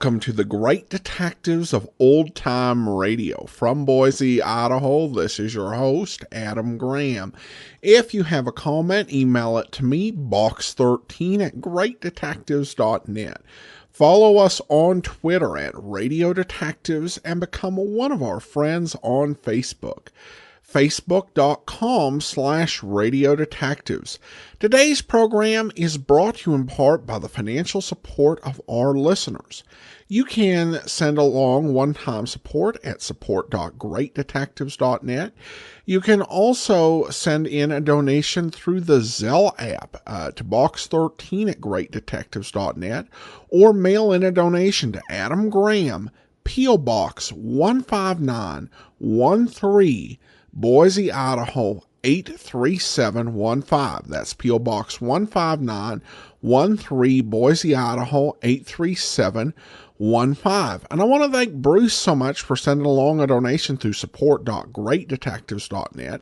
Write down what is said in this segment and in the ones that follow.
Welcome to the Great Detectives of Old Time Radio. From Boise, Idaho, this is your host, Adam Graham. If you have a comment, email it to me, box13@greatdetectives.net. Follow us on Twitter at Radio Detectives and become one of our friends on Facebook. Facebook.com/Radio Detectives. Today's program is brought to you in part by the financial support of our listeners. You can send along one-time support at support.greatdetectives.net. You can also send in a donation through the Zelle app to box13@greatdetectives.net or mail in a donation to Adam Graham, P.O. Box 15913, Boise, Idaho 83715. That's P.O. Box 15913, Boise, Idaho 83715. And I want to thank Bruce so much for sending along a donation through support.greatdetectives.net.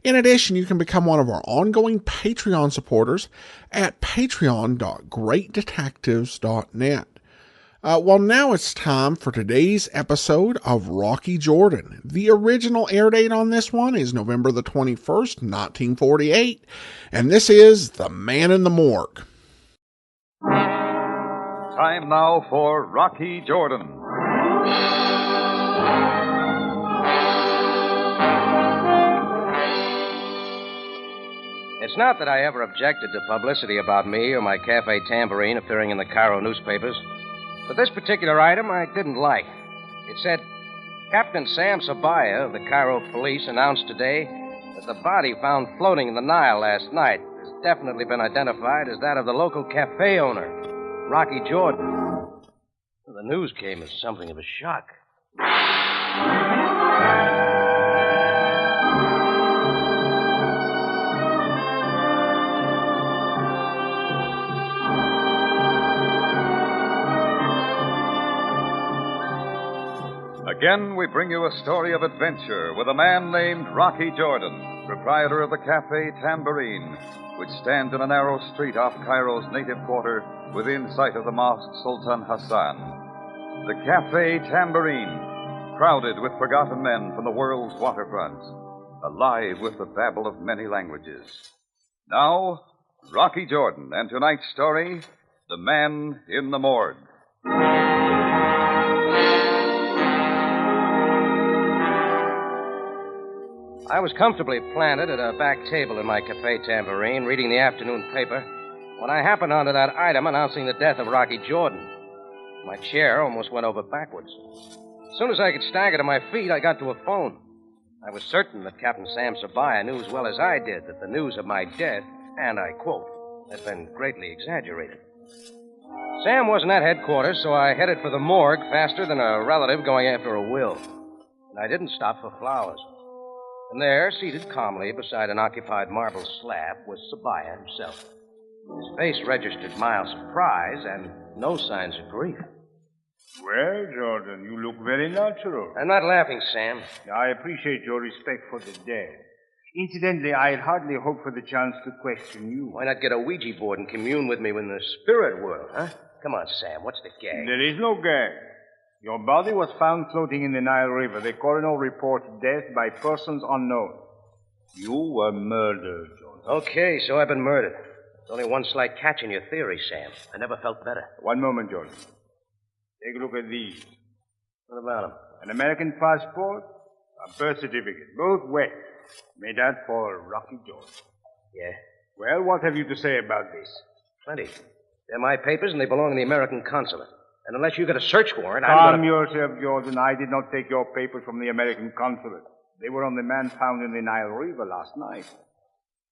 In addition, you can become one of our ongoing Patreon supporters at patreon.greatdetectives.net. Well, now it's time for today's episode of Rocky Jordan. The original air date on this one is November the 21st, 1948, and this is The Man in the Morgue. Time now for Rocky Jordan. It's not that I ever objected to publicity about me or my Cafe Tambourine appearing in the Cairo newspapers. But this particular item I didn't like. It said, Captain Sam Sabaya of the Cairo police announced today that the body found floating in the Nile last night has definitely been identified as that of the local cafe owner, Rocky Jordan. The news came as something of a shock. Again, we bring you a story of adventure with a man named Rocky Jordan, proprietor of the Cafe Tambourine, which stands in a narrow street off Cairo's native quarter within sight of the Mosque Sultan Hassan. The Cafe Tambourine, crowded with forgotten men from the world's waterfronts, alive with the babble of many languages. Now, Rocky Jordan, and tonight's story, The Man in the Morgue. I was comfortably planted at a back table in my Cafe Tambourine, reading the afternoon paper, when I happened onto that item announcing the death of Rocky Jordan. My chair almost went over backwards. As soon as I could stagger to my feet, I got to a phone. I was certain that Captain Sam Sabaya knew as well as I did that the news of my death, and I quote, had been greatly exaggerated. Sam wasn't at headquarters, so I headed for the morgue faster than a relative going after a will. And I didn't stop for flowers. And there, seated calmly beside an occupied marble slab, was Sabaya himself. His face registered mild surprise and no signs of grief. Well, Jordan, you look very natural. I'm not laughing, Sam. I appreciate your respect for the dead. Incidentally, I'd hardly hope for the chance to question you. Why not get a Ouija board and commune with me in the spirit world, huh? Come on, Sam, what's the gag? There is no gag. Your body was found floating in the Nile River. The coroner reports death by persons unknown. You were murdered, Jordan. Okay, so I've been murdered. There's only one slight catch in your theory, Sam. I never felt better. One moment, Jordan. Take a look at these. What about them? An American passport, a birth certificate, both wet. Made out for Rocky Jordan. Yeah? Well, what have you to say about this? Plenty. They're my papers, and they belong to the American consulate. And unless you get a search warrant, Calm yourself, Jordan. I did not take your papers from the American consulate. They were on the man found in the Nile River last night.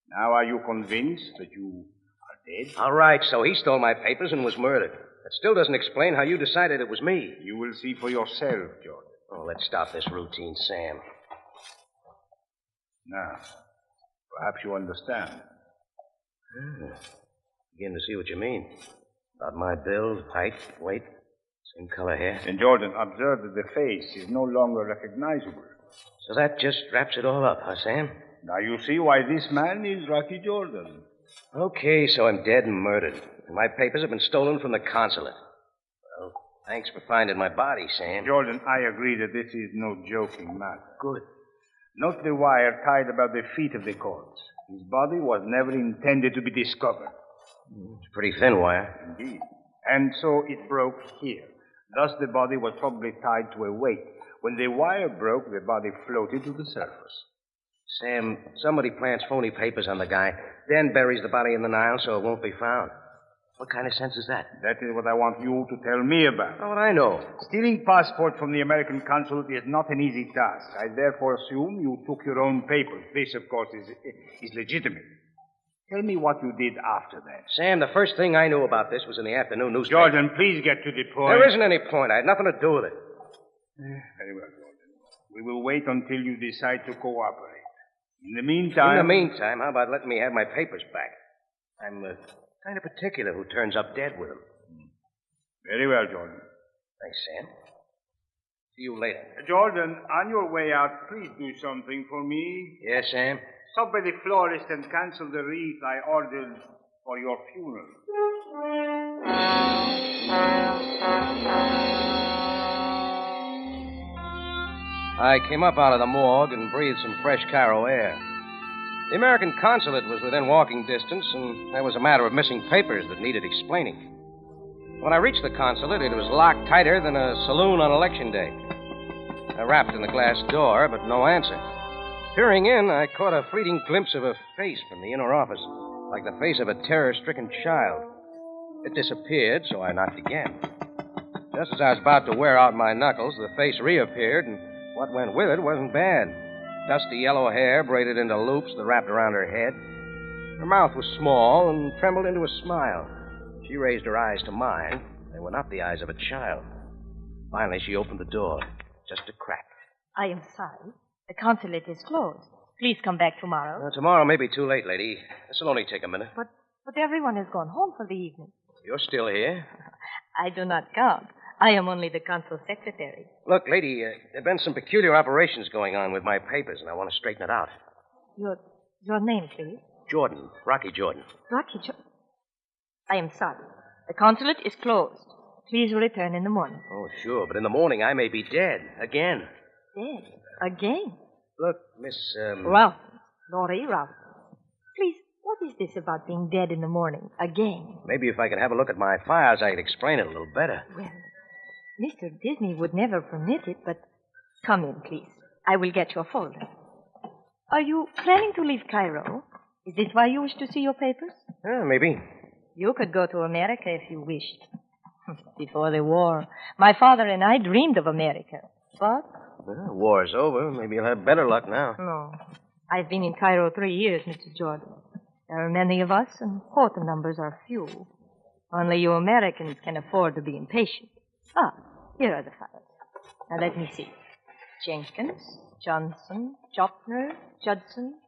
Now, are you convinced that you are dead? All right, so he stole my papers and was murdered. That still doesn't explain how you decided it was me. You will see for yourself, Jordan. Oh, let's stop this routine, Sam. Now, perhaps you understand. Begin to see what you mean. About my build, height, weight, same color hair. And Jordan, observe that the face is no longer recognizable. So that just wraps it all up, huh, Sam? Now you see why this man is Rocky Jordan. Okay, so I'm dead and murdered. And my papers have been stolen from the consulate. Well, Thanks for finding my body, Sam. Jordan, I agree that this is no joking matter. Good. Note the wire tied about the feet of the corpse. His body was never intended to be discovered. It's a pretty thin wire. Indeed. And so it broke here. Thus, the body was probably tied to a weight. When the wire broke, the body floated to the surface. Sam, somebody plants phony papers on the guy, then buries the body in the Nile so it won't be found. What kind of sense is that? That is what I want you to tell me about. How would I know? Stealing passports from the American consulate is not an easy task. I therefore assume you took your own papers. This, of course, is legitimate. Tell me what you did after that. Sam, the first thing I knew about this was in the afternoon newspaper. Jordan, please get to the point. There isn't any point. I had nothing to do with it. Very well, Jordan. We will wait until you decide to cooperate. In the meantime, how about letting me have my papers back? I'm kind of particular who turns up dead with them. Very well, Jordan. Thanks, Sam. See you later. Jordan, on your way out, please do something for me. Yes, Sam? Stop by the florist and cancel the wreath I ordered for your funeral. I came up out of the morgue and breathed some fresh Cairo air. The American consulate was within walking distance, and there was a matter of missing papers that needed explaining. When I reached the consulate, it was locked tighter than a saloon on election day. I rapped on the glass door, but no answer. Peering in, I caught a fleeting glimpse of a face from the inner office, like the face of a terror-stricken child. It disappeared, so I knocked again. Just as I was about to wear out my knuckles, the face reappeared, and what went with it wasn't bad. Dusty yellow hair braided into loops that wrapped around her head. Her mouth was small and trembled into a smile. She raised her eyes to mine. They were not the eyes of a child. Finally, she opened the door, just a crack. I am sorry. The consulate is closed. Please come back tomorrow. Tomorrow may be too late, lady. This will only take a minute. But everyone has gone home for the evening. You're still here? I do not count. I am only the consul secretary. Look, lady, there have been some peculiar operations going on with my papers, and I want to straighten it out. Your name, please? Jordan. Rocky Jordan. Rocky Jordan. I am sorry. The consulate is closed. Please return in the morning. Oh, sure, but in the morning I may be dead. Again. Dead? Again? Look, Miss, Ralph. Laurie Ralph. Please, what is this about being dead in the morning? Again? Maybe if I could have a look at my files, I could explain it a little better. Well, Mr. Disney would never permit it, but come in, please. I will get your folder. Are you planning to leave Cairo? Is this why you wish to see your papers? Maybe. You could go to America if you wished. Before the war, my father and I dreamed of America. But? Well, war's over. Maybe you'll have better luck now. No. I've been in Cairo 3 years, Mr. Jordan. There are many of us, and photo numbers are few. Only you Americans can afford to be impatient. Here are the files. Now, let me see. Jenkins, Johnson, Chopner, Judson.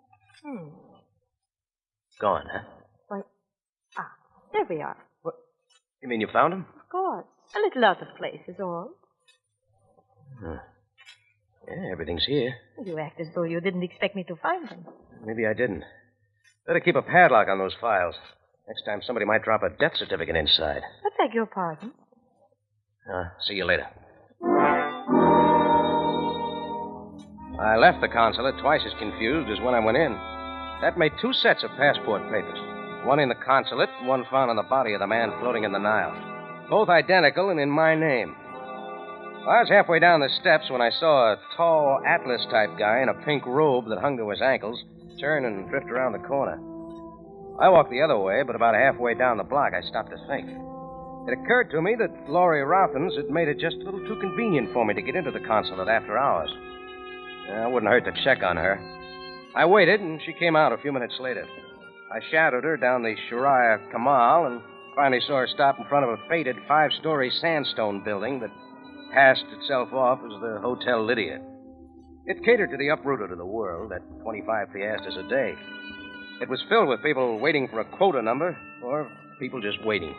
Gone, huh? Why, there we are. What? You mean you found him? Of course. A little out of place is all. Yeah, everything's here. You act as though you didn't expect me to find them. Maybe I didn't. Better keep a padlock on those files. Next time somebody might drop a death certificate inside. I beg your pardon. See you later. I left the consulate twice as confused as when I went in. That made 2 sets of passport papers. One in the consulate, one found on the body of the man floating in the Nile. Both identical and in my name. I was halfway down the steps when I saw a tall Atlas-type guy in a pink robe that hung to his ankles turn and drift around the corner. I walked the other way, but about halfway down the block, I stopped to think. It occurred to me that Laurie Rothens had made it just a little too convenient for me to get into the consulate after hours. It wouldn't hurt to check on her. I waited, and she came out a few minutes later. I shadowed her down the Sharia Kamal and finally saw her stop in front of a faded 5-story sandstone building that passed itself off as the Hotel Lydia. It catered to the uprooted of the world at 25 piastres a day. It was filled with people waiting for a quota number or people just waiting.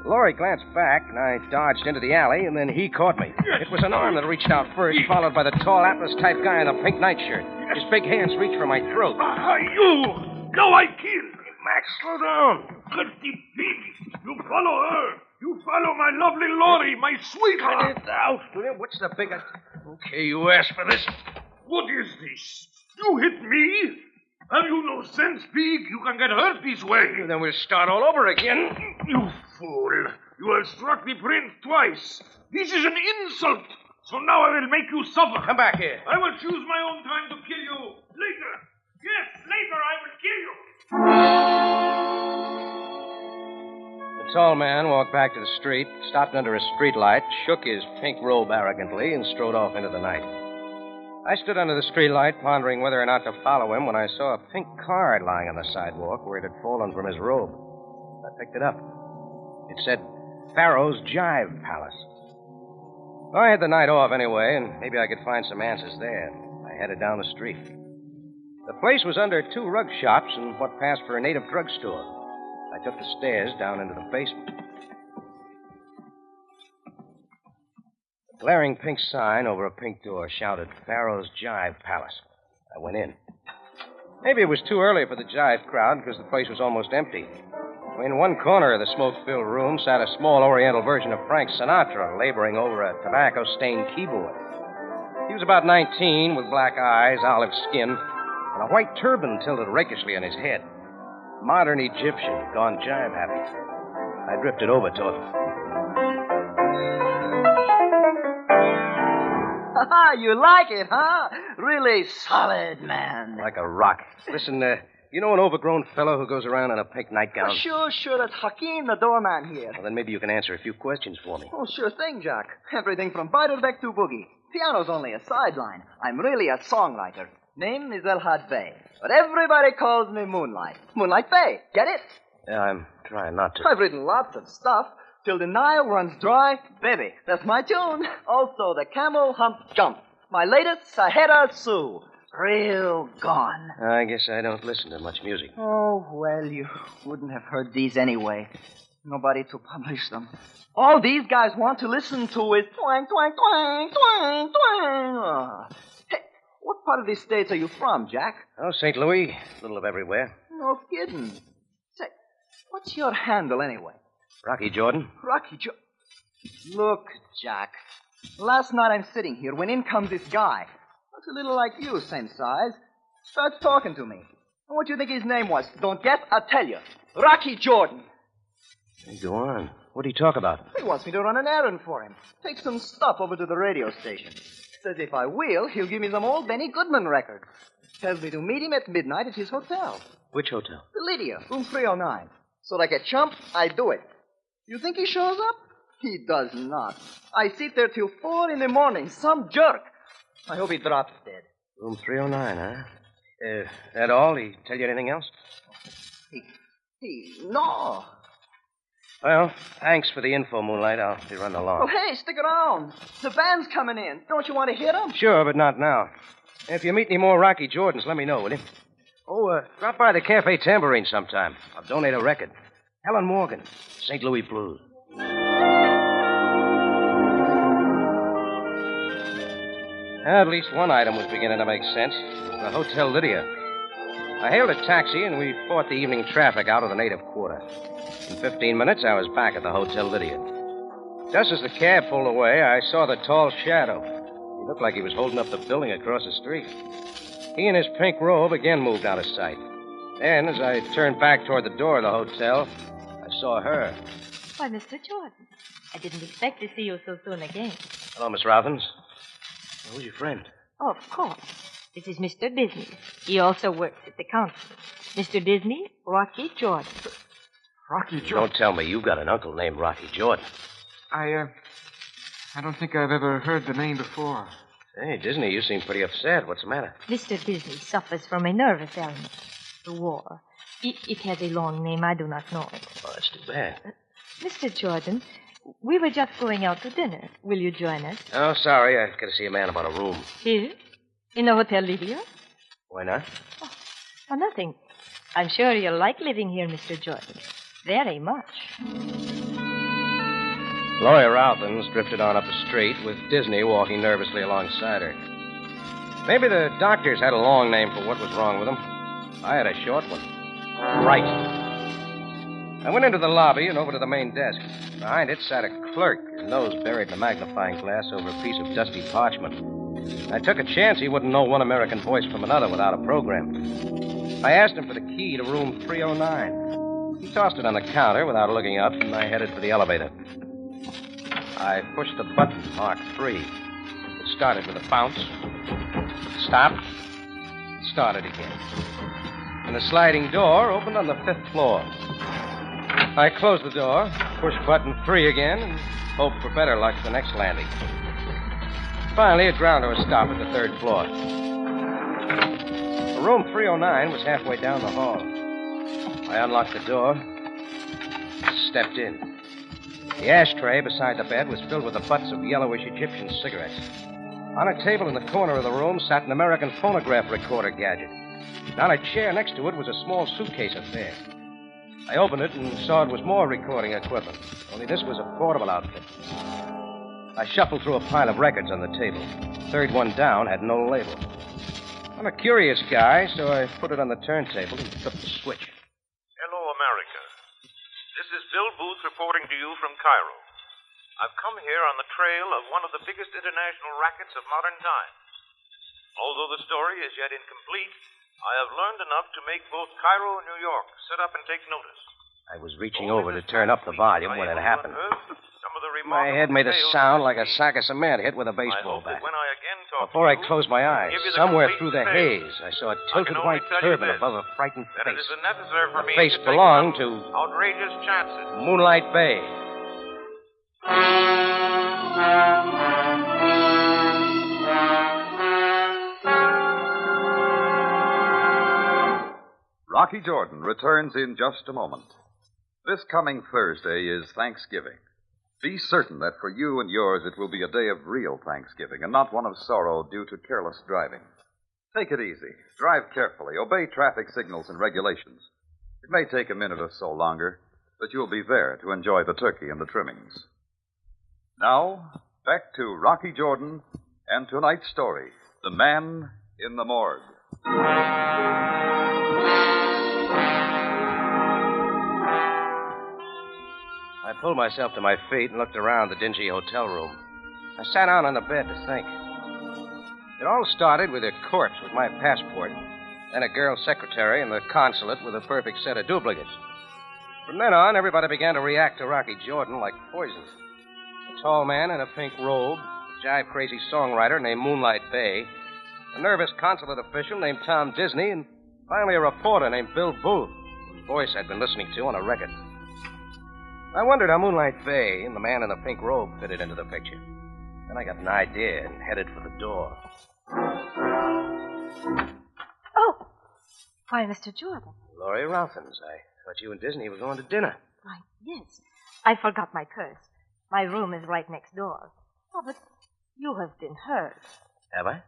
Laurie glanced back, and I dodged into the alley, and then he caught me. It was an arm that reached out first, followed by the tall Atlas-type guy in a pink nightshirt. His big hands reached for my throat. You! Now I kill! Max, slow down. Dirty pig! You follow her! You follow my lovely Lori, my sweetheart. Get it out. What's the big... Okay, you asked for this. What is this? You hit me? Have you no sense, pig? You can get hurt this way. Then we'll start all over again. You fool. You have struck the prince twice. This is an insult. So now I will make you suffer. Come back here. I will choose my own time to kill you. Later. Yes, later I will kill you. The tall man walked back to the street, stopped under a streetlight, shook his pink robe arrogantly, and strode off into the night. I stood under the streetlight, pondering whether or not to follow him, when I saw a pink card lying on the sidewalk where it had fallen from his robe. I picked it up. It said, Pharaoh's Jive Palace. Well, I had the night off anyway, and maybe I could find some answers there. I headed down the street. The place was under 2 rug shops and what passed for a native drugstore. I took the stairs down into the basement. A glaring pink sign over a pink door shouted, Pharaoh's Jive Palace. I went in. Maybe it was too early for the jive crowd because the place was almost empty. In one corner of the smoke-filled room sat a small oriental version of Frank Sinatra laboring over a tobacco-stained keyboard. He was about 19, with black eyes, olive skin, and a white turban tilted rakishly on his head. Modern Egyptian, gone jive happy. I drifted over to him. You like it, huh? Really solid, man. Like a rock. Listen, you know an overgrown fellow who goes around in a pink nightgown? Oh, sure. That's Hakeem, the doorman here. Well, then maybe you can answer a few questions for me. Oh, sure thing, Jack. Everything from Beiderbecke to Boogie. Piano's only a sideline. I'm really a songwriter. Name is Elhad Bey. But everybody calls me Moonlight. Moonlight Bey. Get it? Yeah, I'm trying not to. I've written lots of stuff. Till the Nile runs dry, baby. That's my tune. Also, the Camel Hump Jump. My latest, Sahara Sue. Real gone. I guess I don't listen to much music. Oh, well, you wouldn't have heard these anyway. Nobody to publish them. All these guys want to listen to is twang, twang, twang, twang, twang. Hey, what part of these states are you from, Jack? Oh, St. Louis. A little of everywhere. No kidding. Say, what's your handle anyway? Rocky Jordan. Rocky Look, Jack. Last night I'm sitting here when in comes this guy. Looks a little like you, same size. Starts talking to me. What do you think his name was? Don't guess, I'll tell you. Rocky Jordan. Hey, go on. What do you talk about? He wants me to run an errand for him. Take some stuff over to the radio station. Says if I will, he'll give me some old Benny Goodman records. Tells me to meet him at midnight at his hotel. Which hotel? The Lydia, room 309. So like a chump, I do it. You think he shows up? He does not. I sit there till 4 a.m, some jerk. I hope he drops dead. Room 309, huh? That all? He tell you anything else? No. Well, thanks for the info, Moonlight. I'll be running along. Well, hey, stick around. The band's coming in. Don't you want to hear them? Sure, but not now. If you meet any more Rocky Jordans, let me know, will you? Oh, drop by the Cafe Tambourine sometime. I'll donate a record. Helen Morgan, St. Louis Blues. At least one item was beginning to make sense. The Hotel Lydia. I hailed a taxi, and we fought the evening traffic out of the native quarter. In 15 minutes, I was back at the Hotel Lydia. Just as the cab pulled away, I saw the tall shadow. He looked like he was holding up the building across the street. He and his pink robe again moved out of sight. Then, as I turned back toward the door of the hotel, I saw her. Why, Mr. Jordan, I didn't expect to see you so soon again. Hello, Miss Robbins. Who's your friend? Oh, of course. This is Mr. Disney. He also works at the council. Mr. Disney, Rocky Jordan. Rocky Jordan? Don't tell me you've got an uncle named Rocky Jordan. I don't think I've ever heard the name before. Hey, Disney, you seem pretty upset. What's the matter? Mr. Disney suffers from a nervous ailment. The war. It has a long name. I do not know it. Oh, that's too bad. Mr. Jordan, we were just going out to dinner. Will you join us? Oh, sorry. I've got to see a man about a room. Here? In the Hotel Lydia? Why not? Oh, nothing. I'm sure you'll like living here, Mr. Jordan. Very much. Lawyer Ralphins drifted on up the street with Disney walking nervously alongside her. Maybe the doctors had a long name for what was wrong with him. I had a short one. Right. I went into the lobby and over to the main desk. Behind it sat a clerk, his nose buried in a magnifying glass over a piece of dusty parchment. I took a chance he wouldn't know one American voice from another without a program. I asked him for the key to room 309. He tossed it on the counter without looking up, and I headed for the elevator. I pushed the button marked 3. It started with a bounce. Stopped. Started again. And the sliding door opened on the 5th floor. I closed the door, pushed button 3 again, and hoped for better luck the next landing. Finally, it ground to a stop at the 3rd floor. Room 309 was halfway down the hall. I unlocked the door, stepped in. The ashtray beside the bed was filled with the butts of yellowish Egyptian cigarettes. On a table in the corner of the room sat an American phonograph recorder gadget. And on a chair next to it was a small suitcase affair. I opened it and saw it was more recording equipment, only this was a portable outfit. I shuffled through a pile of records on the table. The 3rd one down had no label. I'm a curious guy, so I put it on the turntable and flipped the switch. Hello, America. This is Bill Booth reporting to you from Cairo. I've come here on the trail of one of the biggest international rackets of modern times. Although the story is yet incomplete, I have learned enough to make both Cairo and New York sit up and take notice. I was reaching over to turn up the volume when it happened. My head made a sound like a sack of cement hit with a baseball bat. Before I closed my eyes, somewhere through the haze, I saw a tilted white turban above a frightened face. The face belonged to outrageous chances. Moonlight Bay. Rocky Jordan returns in just a moment. This coming Thursday is Thanksgiving. Be certain that for you and yours it will be a day of real Thanksgiving and not one of sorrow due to careless driving. Take it easy. Drive carefully. Obey traffic signals and regulations. It may take a minute or so longer, but you'll be there to enjoy the turkey and the trimmings. Now, back to Rocky Jordan and tonight's story, The Man in the Morgue. I pulled myself to my feet and looked around the dingy hotel room. I sat down on the bed to think. It all started with a corpse with my passport, then a girl secretary and the consulate with a perfect set of duplicates. From then on, everybody began to react to Rocky Jordan like poison. A tall man in a pink robe, a jive-crazy songwriter named Moonlight Bay, a nervous consulate official named Tom Disney, and finally a reporter named Bill Booth, whose voice I'd been listening to on a record. I wondered how Moonlight Bay and the man in the pink robe fitted into the picture. Then I got an idea and headed for the door. Oh! Why, Mr. Jordan. Laurie Ralphins. I thought you and Disney were going to dinner. Why, yes. I forgot my purse. My room is right next door. Oh, but you have been hurt. Have I?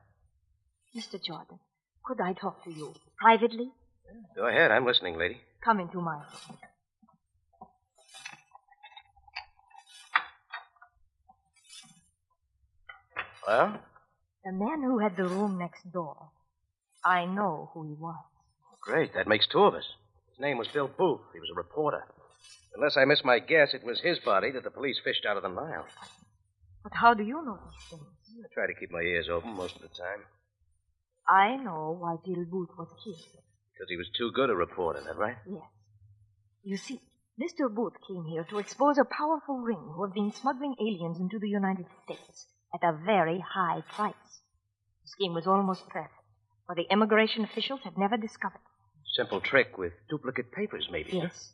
Mr. Jordan, could I talk to you privately? Go ahead. I'm listening, lady. Come into my room. Well? The man who had the room next door. I know who he was. Great. That makes 2 of us. His name was Bill Booth. He was a reporter. Unless I miss my guess, it was his body that the police fished out of the Nile. But how do you know these things? I try to keep my ears open most of the time. I know why Bill Booth was killed. Because he was too good a reporter, is that right? Yes. You see, Mr. Booth came here to expose a powerful ring who have been smuggling aliens into the United States at a very high price. The scheme was almost perfect, but the immigration officials had never discovered. Simple trick with duplicate papers, maybe. Yes.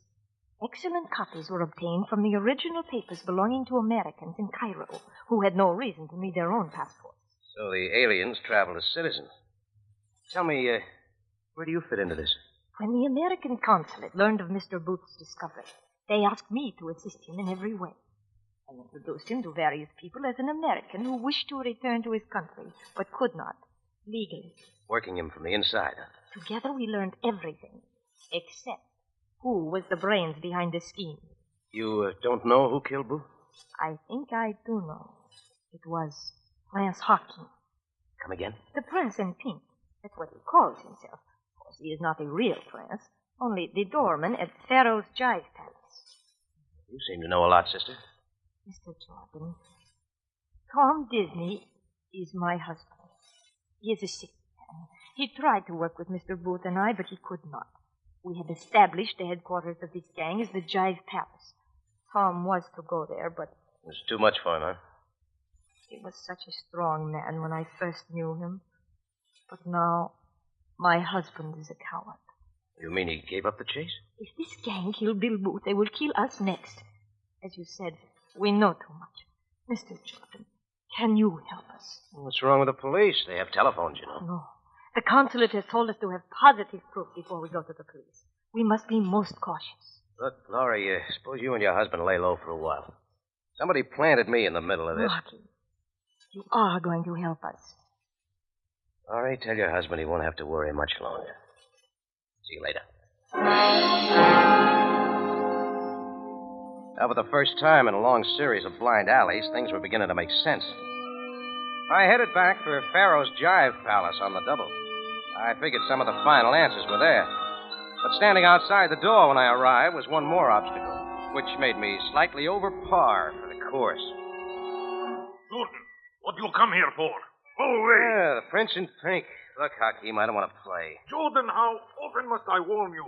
Excellent copies were obtained from the original papers belonging to Americans in Cairo who had no reason to need their own passports. So the aliens traveled as citizens. Tell me, where do you fit into this? When the American consulate learned of Mr. Booth's discovery, they asked me to assist him in every way. I introduced him to various people as an American who wished to return to his country, but could not, legally. Working him from the inside, huh? Together we learned everything, except who was the brains behind the scheme. You don't know who killed Booth? I think I do know. It was Prince Hawking. Come again? The prince in pink. That's what he calls himself. Of course, he is not a real prince, only the doorman at Pharaoh's Jive Palace. You seem to know a lot, sister. Mr. Jordan, Tom Disney is my husband. He is a sick man. He tried to work with Mr. Booth and I, but he could not. We had established the headquarters of this gang as the Jive Palace. Tom was to go there, but... It was too much for him, huh? He was such a strong man when I first knew him. But now, my husband is a coward. You mean he gave up the chase? If this gang killed Bill Booth, they will kill us next. As you said, we know too much. Mr. Jordan, can you help us? What's wrong with the police? They have telephones, you know. No. The consulate has told us to have positive proof before we go to the police. We must be most cautious. Look, Laurie, suppose you and your husband lay low for a while. Somebody planted me in the middle of this. Rocky, you are going to help us. Laurie, tell your husband he won't have to worry much longer. See you later. Now, for the first time in a long series of blind alleys, things were beginning to make sense. I headed back for Pharaoh's Jive Palace on the double. I figured some of the final answers were there. But standing outside the door when I arrived was one more obstacle, which made me slightly over par for the course. Jordan, what you come here for? Go away. Yeah, the Prince in Pink. Look, Hakeem, I don't want to play. Jordan, how often must I warn you?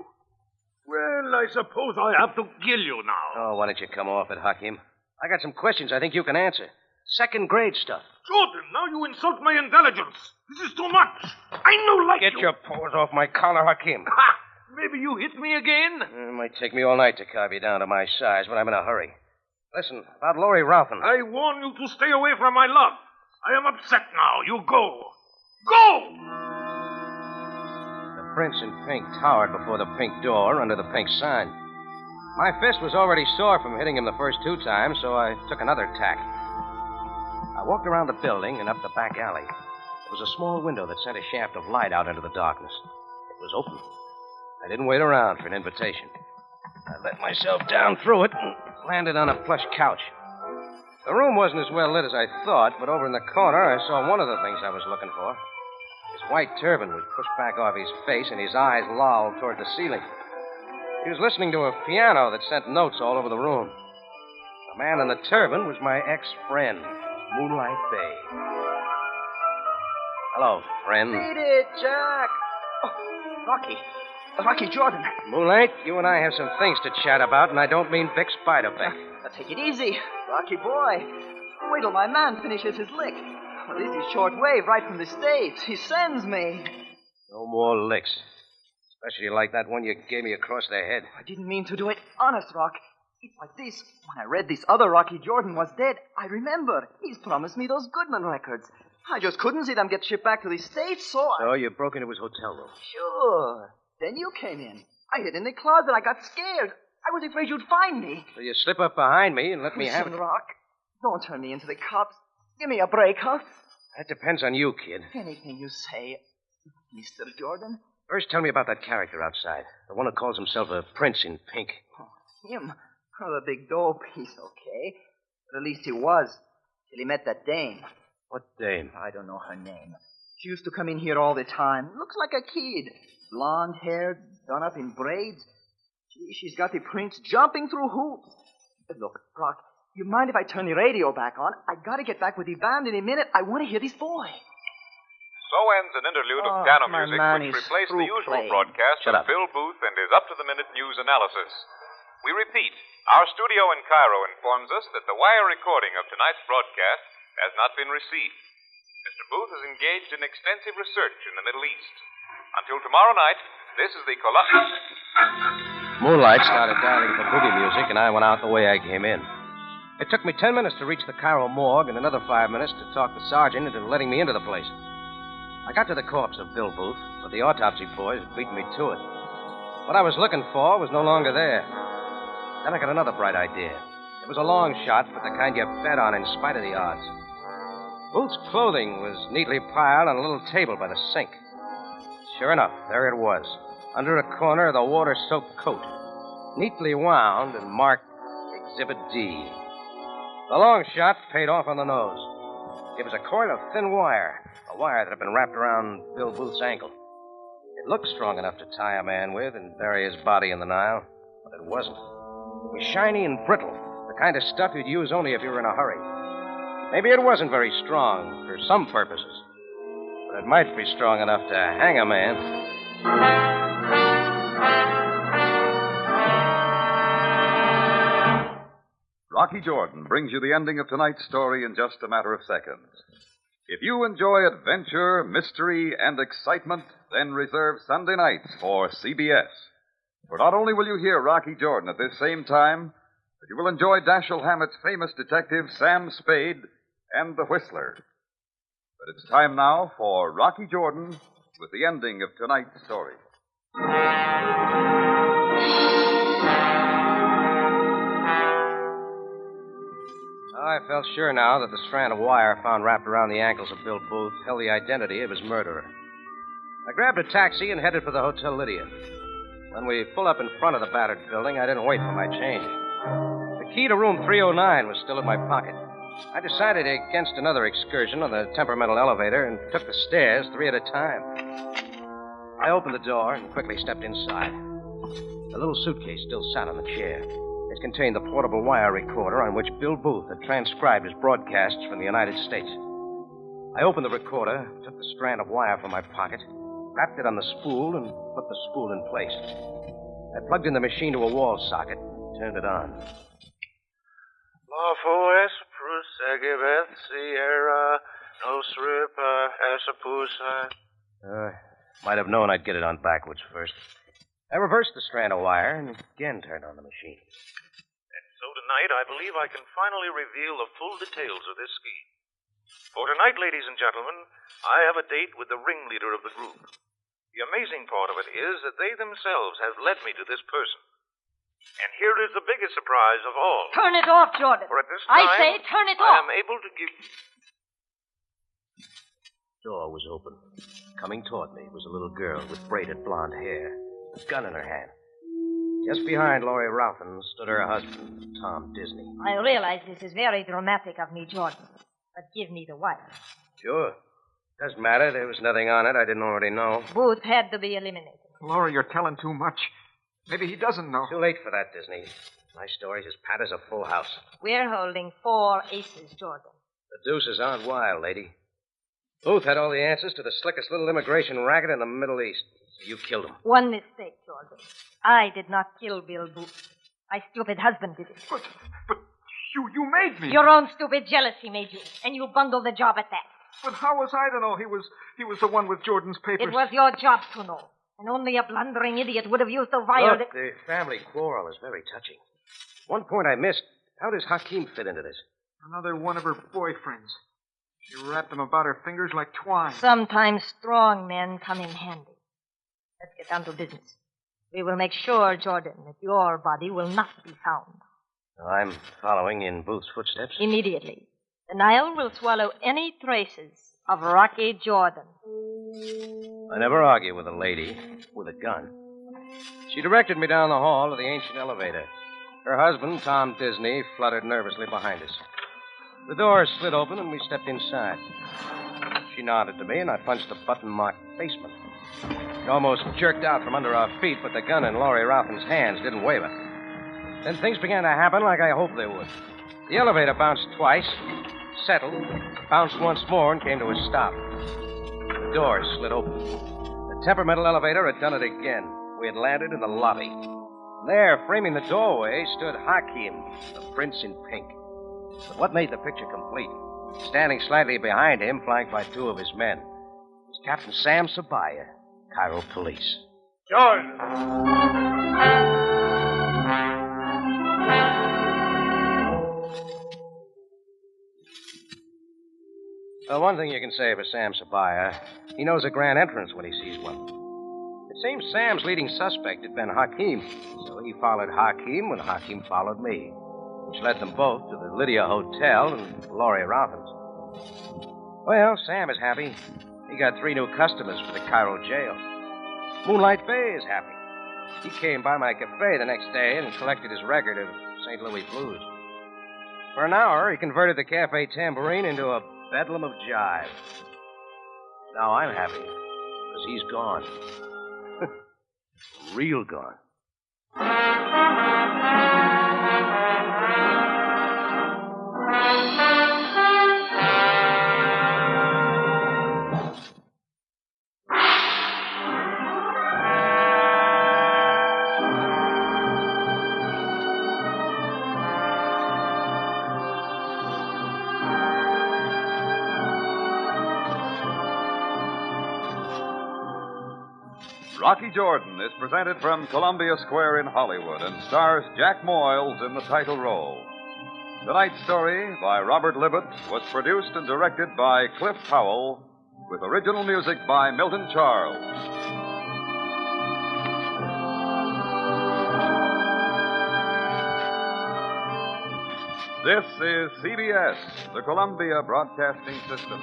Well, I suppose I have to kill you now. Oh, why don't you come off it, Hakeem? I got some questions I think you can answer. Second-grade stuff. Jordan, now you insult my intelligence. This is too much. I know like Get you. your paws off my collar, Hakeem. Ha! Maybe you hit me again? It might take me all night to carve you down to my size, but I'm in a hurry. Listen, about Laurie Ralphin. I warn you to stay away from my love. I am upset now. You go. Go! The Prince in Pink towered before the pink door under the pink sign. My fist was already sore from hitting him the first 2 times, so I took another tack. I walked around the building and up the back alley. There was a small window that sent a shaft of light out into the darkness. It was open. I didn't wait around for an invitation. I let myself down through it and landed on a plush couch. The room wasn't as well lit as I thought, but over in the corner I saw one of the things I was looking for. His white turban was pushed back off his face, and his eyes lolled toward the ceiling. He was listening to a piano that sent notes all over the room. The man in the turban was my ex-friend, Moonlight Bay. Hello, friend. Beat it, Jack. Oh, Rocky. Rocky Jordan. Moonlight, you and I have some things to chat about, and I don't mean Vic Spiderbeck. Now take it easy, Rocky boy. Wait till my man finishes his lick. Well, this is short wave right from the States. He sends me. No more licks. Especially like that one you gave me across the head. I didn't mean to do it. Honest, Rock. It's like this. When I read this other Rocky Jordan was dead, I remember. He's promised me those Goodman records. I just couldn't see them get shipped back to the States, so I... So you broke into his hotel room? Sure. Then you came in. I hid in the closet. I got scared. I was afraid you'd find me. So you slip up behind me and let me have it. Listen, Rock. Don't turn me into the cops. Give me a break, huh? That depends on you, kid. Anything you say, Mr. Jordan. First, tell me about that character outside. The one who calls himself a Prince in Pink. Oh, him? Oh, the big dope. He's okay. But at least he was. Till he met that dame. What dame? I don't know her name. She used to come in here all the time. Looks like a kid. Blonde hair, done up in braids. She's got the prince jumping through hoops. Look, Rock, you mind if I turn the radio back on? I gotta get back with the band in a minute. I want to hear this boy. So ends an interlude of piano music which replaced the usual broadcast of Bill Booth and his up-to-the-minute news analysis. We repeat, our studio in Cairo informs us that the wire recording of tonight's broadcast has not been received. Mr. Booth is engaged in extensive research in the Middle East. Until tomorrow night, this is the Moonlight started dialing for boogie music, and I went out the way I came in. It took me 10 minutes to reach the Cairo morgue and another 5 minutes to talk the sergeant into letting me into the place. I got to the corpse of Bill Booth, but the autopsy boys beat me to it. What I was looking for was no longer there. Then I got another bright idea. It was a long shot, but the kind you bet on in spite of the odds. Booth's clothing was neatly piled on a little table by the sink. Sure enough, there it was, under a corner of the water-soaked coat, neatly wound and marked Exhibit D. The long shot paid off on the nose. It was a coil of thin wire, a wire that had been wrapped around Bill Booth's ankle. It looked strong enough to tie a man with and bury his body in the Nile, but it wasn't. It was shiny and brittle, the kind of stuff you'd use only if you were in a hurry. Maybe it wasn't very strong for some purposes, but it might be strong enough to hang a man. Rocky Jordan brings you the ending of tonight's story in just a matter of seconds. If you enjoy adventure, mystery, and excitement, then reserve Sunday nights for CBS. For not only will you hear Rocky Jordan at this same time, but you will enjoy Dashiell Hammett's famous detective Sam Spade and the Whistler. But it's time now for Rocky Jordan with the ending of tonight's story. I felt sure now that the strand of wire found wrapped around the ankles of Bill Booth held the identity of his murderer. I grabbed a taxi and headed for the Hotel Lydia. When we pulled up in front of the battered building, I didn't wait for my change. The key to room 309 was still in my pocket. I decided against another excursion on the temperamental elevator and took the stairs 3 at a time. I opened the door and quickly stepped inside. The little suitcase still sat on the chair. It contained the portable wire recorder on which Bill Booth had transcribed his broadcasts from the United States. I opened the recorder, took the strand of wire from my pocket, wrapped it on the spool, and put the spool in place. I plugged in the machine to a wall socket and turned it on. Lawful Espruce, Sagibeth, Sierra, No Srip, Asapusa. Might have known I'd get it on backwards first. I reversed the strand of wire and again turned on the machine. And so tonight, I believe I can finally reveal the full details of this scheme. For tonight, ladies and gentlemen, I have a date with the ringleader of the group. The amazing part of it is that they themselves have led me to this person. And here is the biggest surprise of all. Turn it off, Jordan. For at this time, I say turn it I off. am able to give... The door was open. Coming toward me was a little girl with braided blonde hair, a gun in her hand. Just behind Laurie Ralphin stood her husband, Tom Disney. I realize this is very dramatic of me, Jordan. But give me the wire. Sure. Doesn't matter. There was nothing on it I didn't already know. Booth had to be eliminated. Laura, you're telling too much. Maybe he doesn't know. Too late for that, Disney. My story's as pat as a full house. We're holding 4 aces, Jordan. The deuces aren't wild, lady. Booth had all the answers to the slickest little immigration racket in the Middle East. You killed him. One mistake, Jordan. I did not kill Bill Booth. My stupid husband did it. But you made me. Your own stupid jealousy made you, and you bungled the job at that. But how was I to know he was the one with Jordan's papers? It was your job to know. And only a blundering idiot would have used the wire. Look, the family quarrel is very touching. One point I missed. How does Hakeem fit into this? Another one of her boyfriends. She wrapped them about her fingers like twine. Sometimes strong men come in handy. Let's get down to business. We will make sure, Jordan, that your body will not be found. I'm following in Booth's footsteps. Immediately. The Nile will swallow any traces of Rocky Jordan. I never argue with a lady with a gun. She directed me down the hall to the ancient elevator. Her husband, Tom Disney, fluttered nervously behind us. The door slid open and we stepped inside. She nodded to me and I punched the button marked basement. It almost jerked out from under our feet, but the gun in Laurie Ralphin's hands didn't waver. Then things began to happen like I hoped they would. The elevator bounced twice, settled, bounced once more, and came to a stop. The door slid open. The temperamental elevator had done it again. We had landed in the lobby. There, framing the doorway, stood Hakeem, the prince in pink. But what made the picture complete? Standing slightly behind him, flanked by 2 of his men, was Captain Sam Sabaya, Cairo Police. Jordan! Well, one thing you can say for Sam Sabaya, he knows a grand entrance when he sees one. It seems Sam's leading suspect had been Hakeem, so he followed Hakeem when Hakeem followed me, which led them both to the Lydia Hotel and Laurie Ralphin's. Well, Sam is happy. He got 3 new customers for the Cairo jail. Moonlight Bay is happy. He came by my cafe the next day and collected his record of St. Louis blues. For an hour, he converted the Cafe Tambourine into a bedlam of jive. Now I'm happy, because he's gone. Real gone. Rocky Jordan is presented from Columbia Square in Hollywood and stars Jack Moyles in the title role. Tonight's story, by Robert Libet, was produced and directed by Cliff Howell, with original music by Milton Charles. This is CBS, the Columbia Broadcasting System.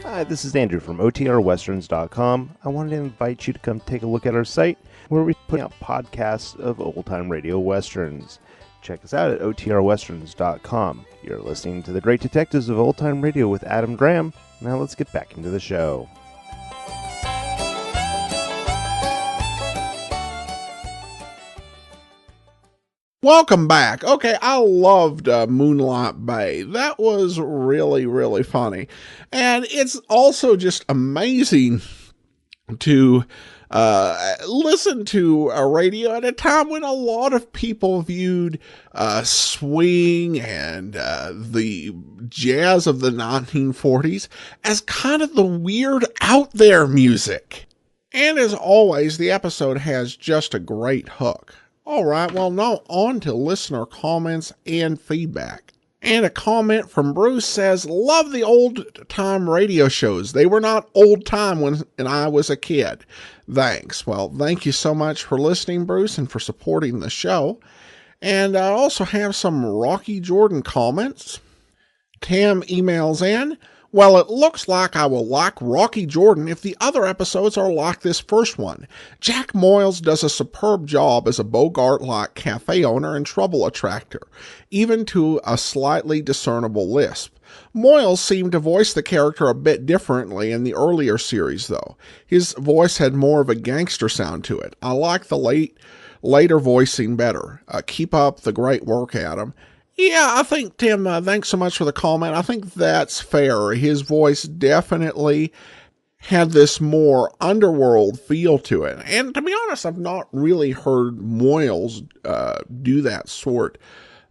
Hi, this is Andrew from OTRWesterns.com. I wanted to invite you to come take a look at our site where we put out podcasts of old-time radio westerns. Check us out at OTRWesterns.com. You're listening to The Great Detectives of Old Time Radio with Adam Graham. Now let's get back into the show. Welcome back. Okay, I loved Moonlight Bay. That was really, really funny. And it's also just amazing to listen to a radio at a time when a lot of people viewed swing and the jazz of the 1940s as kind of the weird out there music. And as always, the episode has just a great hook. All right, well, now on to listener comments and feedback. And a comment from Bruce says, love the old-time radio shows. They were not old-time when I was a kid. Thanks. Well, thank you so much for listening, Bruce, and for supporting the show. And I also have some Rocky Jordan comments. Tam emails in, well, it looks like I will like Rocky Jordan if the other episodes are like this first one. Jack Moyles does a superb job as a Bogart-like cafe owner and trouble attractor, even to a slightly discernible lisp. Moyles seemed to voice the character a bit differently in the earlier series, though. His voice had more of a gangster sound to it. I like the later voicing better. Keep up the great work, Adam. Yeah, I think, Tim, thanks so much for the comment. I think that's fair. His voice definitely had this more underworld feel to it. And to be honest, I've not really heard Moyles do that sort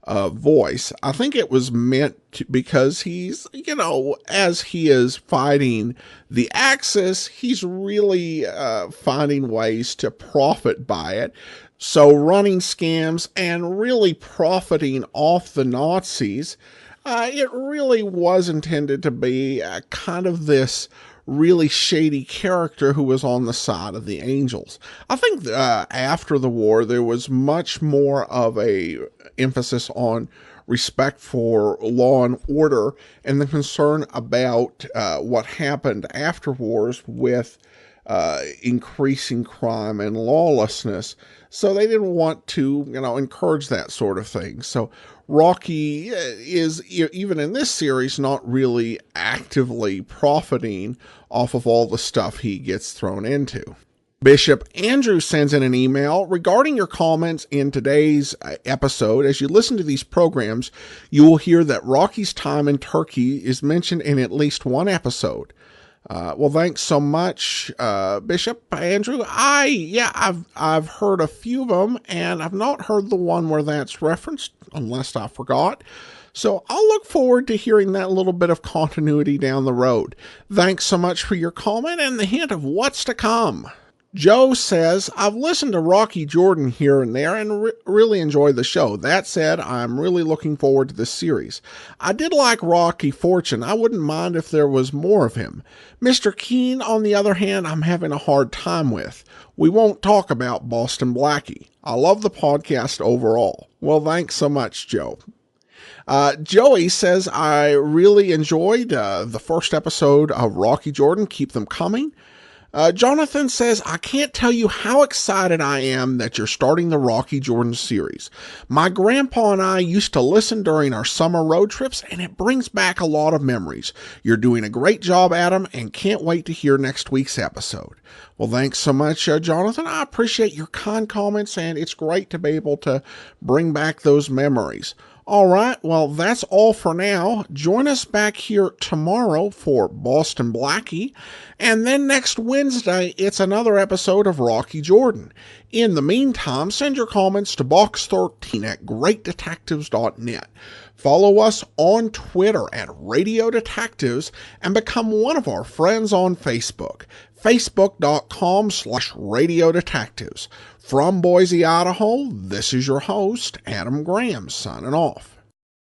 of voice. I think it was meant to, because he's, as he is fighting the Axis, he's really finding ways to profit by it. So running scams and really profiting off the Nazis, it really was intended to be kind of this really shady character who was on the side of the Angels. I think after the war, there was much more of a emphasis on respect for law and order and the concern about what happened after wars with increasing crime and lawlessness. So they didn't want to, encourage that sort of thing. So Rocky is, even in this series, not really actively profiting off of all the stuff he gets thrown into. Bishop Andrew sends in an email regarding your comments in today's episode. As you listen to these programs, you will hear that Rocky's time in Turkey is mentioned in at least one episode. Well, thanks so much, Bishop Andrew. I've heard a few of them, and I've not heard the one where that's referenced, unless I forgot. So I'll look forward to hearing that little bit of continuity down the road. Thanks so much for your comment and the hint of what's to come. Joe says, I've listened to Rocky Jordan here and there and really enjoy the show. That said, I'm really looking forward to this series. I did like Rocky Fortune. I wouldn't mind if there was more of him. Mr. Keene, on the other hand, I'm having a hard time with. We won't talk about Boston Blackie. I love the podcast overall. Well, thanks so much, Joe. Joey says, I really enjoyed the first episode of Rocky Jordan. Keep them coming. Jonathan says, I can't tell you how excited I am that you're starting the Rocky Jordan series. My grandpa and I used to listen during our summer road trips, and it brings back a lot of memories. You're doing a great job, Adam, and can't wait to hear next week's episode. Well, thanks so much, Jonathan. I appreciate your kind comments, and it's great to be able to bring back those memories. All right, well, that's all for now. Join us back here tomorrow for Boston Blackie, and then next Wednesday, it's another episode of Rocky Jordan. In the meantime, send your comments to box13@greatdetectives.net. Follow us on Twitter at Radio Detectives and become one of our friends on Facebook, facebook.com/Radio Detectives. From Boise, Idaho, this is your host, Adam Graham, signing off.